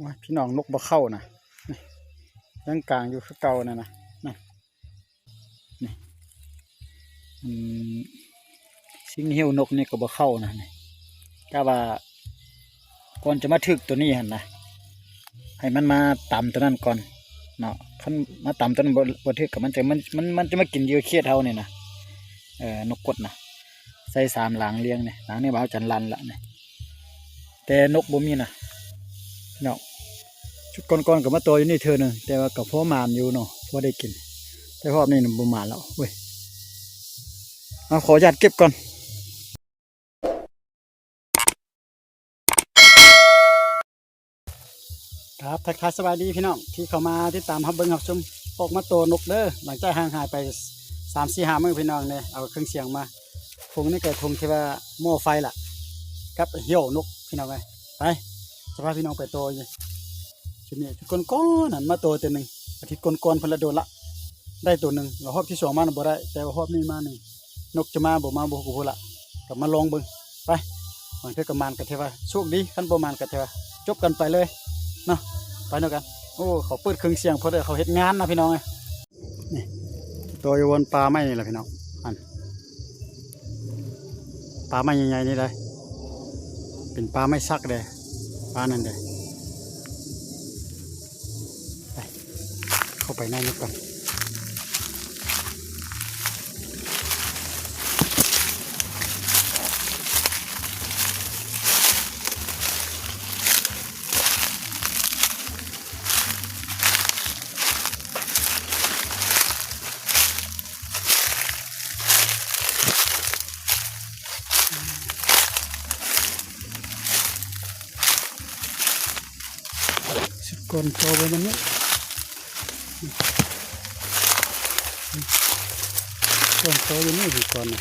ว่าพี่น้องนกบ่เข้านะนี่ยังกลางอยู่คือเก่านั่นนะนี่สิงเหี่ยวนกนี่ก็บ่เข้านะนี่ก็ว่าก่อนจะมาถึกตัวนี้หั่นนะให้มันมาตามตัวนั้นก่อนเนาะคันมาตามตัวนั้นบ่ถึกก็มันจะมากินเหยื่อเขียดเฮานี่นะนกกดนะใส่3หลังเรียงนี่หลังนี่บ่าวจันลันละนี่แต่นกบ่มีนะเนาะชุดก่อนๆก็มาตัวอยู่นี่เทื่อนึงแต่ว่าก็พอมานอยู่เนาะพอได้กินแต่รอบนี้บ่มานแล้วเว้ยเอาขออนุญาตเก็บก่อนครับทักทายสวัสดีพี่น้องที่เข้ามาติดตามรับเบิ่งรับชมออกมาตัวนกเด้อหลังจากห่างหายไป 3-4-5 มื้อพี่น้องเนี่ยเอาเครื่องเสียงมาทงนี่ก็ทงที่ว่าหม้อไฟล่ะกับเหี่ยวนกพี่น้องไปจะพาพี่น้องไปโตอยู่ชุดนี้ชุดก้อนๆนั่นมาโตตัวนึงอาทิตย์ก่อนๆเพิ่นละโดนละได้ตัวนึงแล้วรอบที่2มาบ่ได้แต่ว่ารอบนี้มานี่นกจะมาบ่กูพูดละก็มาลองเบิ่งไปบางเทื่อก็มานก็เทว่าโชคดีคันบ่มานก็เทว่าจบกันไปเลยเนาะไปเนาะกันโอ้เขาเปิดเครื่องเสียงเพราะเขาเฮ็ดงานนะพี่น้องนี่ตัวอยู่บนปลาไม้นี่แหละพี่น้องอันปลาไม้ใหญ่ๆนี่เลยเป็นปลาไม้ซักเด้ปลานั่นเด้ไปเข้าไปในนี้ก่อนก่อนโตไปมันนี้ก่อนโตอยู่นี่สิก่อนนะ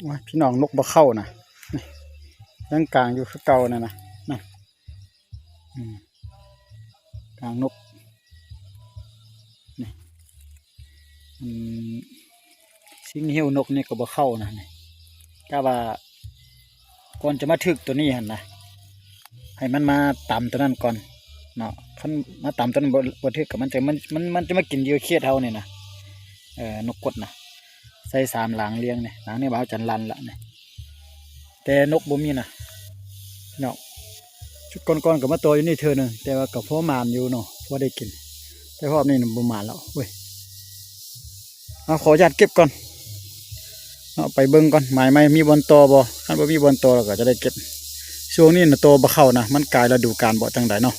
ว่าพี่น้องนกบ่เข้านะนี่ยังกลางอยู่คือเก่านั่นนะนั่นกลางนกนี่สิงเหี่ยวนกนี่ก็บ่เข้านะนี่ ก็ว่าก่อนจะมาถึกตัวนี้หั่นนะให้มันมาต่ำตัวนั้นก่อนเนาะคันมาต่ำตัวนั้นบ่ถึกกับมันจะมากินเหยื่อเขียดเฮานี่นะนกกดนะใส่3หลังเลี้ยงนี่หลังนี่บ่าวจันลันละนี่แต่นกบ่มีนะเนาะชุดก่อนๆก็มาตัวอยู่นี่เธอหนึงแต่ว่าก็พอมานอยู่เนาะพอได้กินแต่รอบนี้บ่มานแล้วเว้ยเอาขออนุญาตเก็บก่อนเนาะไปเบิ่งก่อนหมายไม่มีบอลตอบ่คันบ่มีบอลตอเราก็จะได้เก็บช่วงนี้น่ะโตบ่เข้านะมันกลายฤดูกาลบ่จังไดเนาะ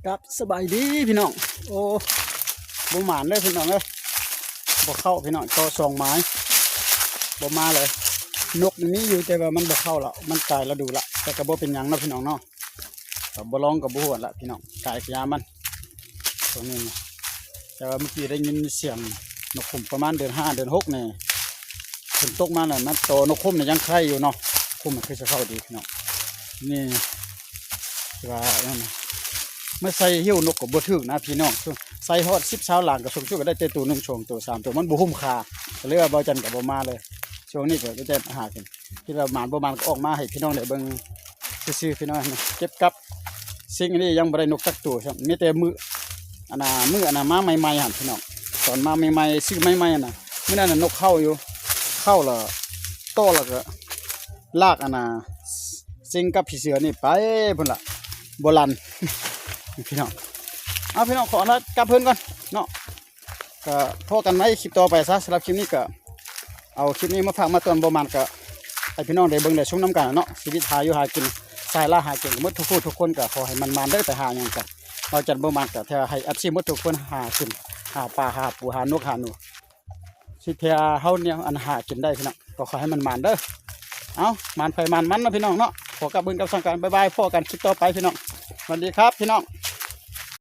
ครับสบายดีพี่น้องโอ้บ่หมานเลยพี่น้องเอ้ยบ่เข้าพี่น้องต่อ2ไม้บ่มาเลยนกนี่มีอยู่แต่ว่ามันบ่เข้าแล้วมันตายแล้วดูละแต่ก็บ่เป็นหยังเนาะพี่น้องเนาะก็บ่ร้องก็บ่ฮวดละพี่น้องตายกะยามันตรงนี้นะแต่ว่าเมื่อกี้ได้ยินเสียงนกขุมประมาณเดือน5เดือน6นี่ฝนตกมาน่ะมันโตนกขุมนี่ยังไข่อยู่เนาะขุมมันคือจะเข้าดีพี่น้องนี่ว่านั่นน่ะเมื่อใส่หิ้วนกกับบ่ถึกนะพี่น้องใส่ฮอด10 20หลังกับช่วงก็ได้แต่ตัว1ช่วงตัว3ตัวมันบ่คุ้มค่าก็เลยว่าเบาจันก็บ่มาเลยช่วงนี้ก็จะหากินที่ว่าหมานบ่หมานก็ออกมาให้พี่น้องได้เบิ่งซื่อๆพี่น้องนะเก็บกับสิ่งนี้ยังบ่ได้นกสักตัวครับมีแต่มื้ออันน่ะมาใหม่ๆหั่นพี่น้องตอนมาใหม่ๆซื้อใหม่ๆน่ะมื้อนั้นน่ะนกเข้าอยู่เข้าแล้วโตแล้วก็ลากอันน่ะสิ่งกับพี่เสือนี่ไปพุ่นล่ะบ่ลัน พี่น้องเอาพี่น้องขอนะกลับเพื่อนก่อนเนาะก็พอกันไหมคลิปต่อไปซะสำหรับคลิปนี้ก็เอาคลิปนี้มาฝากมาเตือนประมาณก็ให้พี่น้องได้เบิ่งได้ชมน้ำกันเนาะชีวิตหาอยู่หากินสายล่าหากินหมดทุกผู้ทุกคนก็ขอให้มันได้ไปหาอย่างกันเราจัดประมาณก็แท้ให้อัพซีหมดทุกคนหากินหาปลาหาปูหานกหาหนูสิเทียเฮาเนี่ยอันหากินได้พี่น้องก็ขอให้มันเด้อเอามันไปมันนะพี่น้องเนาะขอกลับเบิ่งกับสังการบ๊ายบายพอกันคลิปต่อไปพี่น้องสวัสดีครับพี่น้อง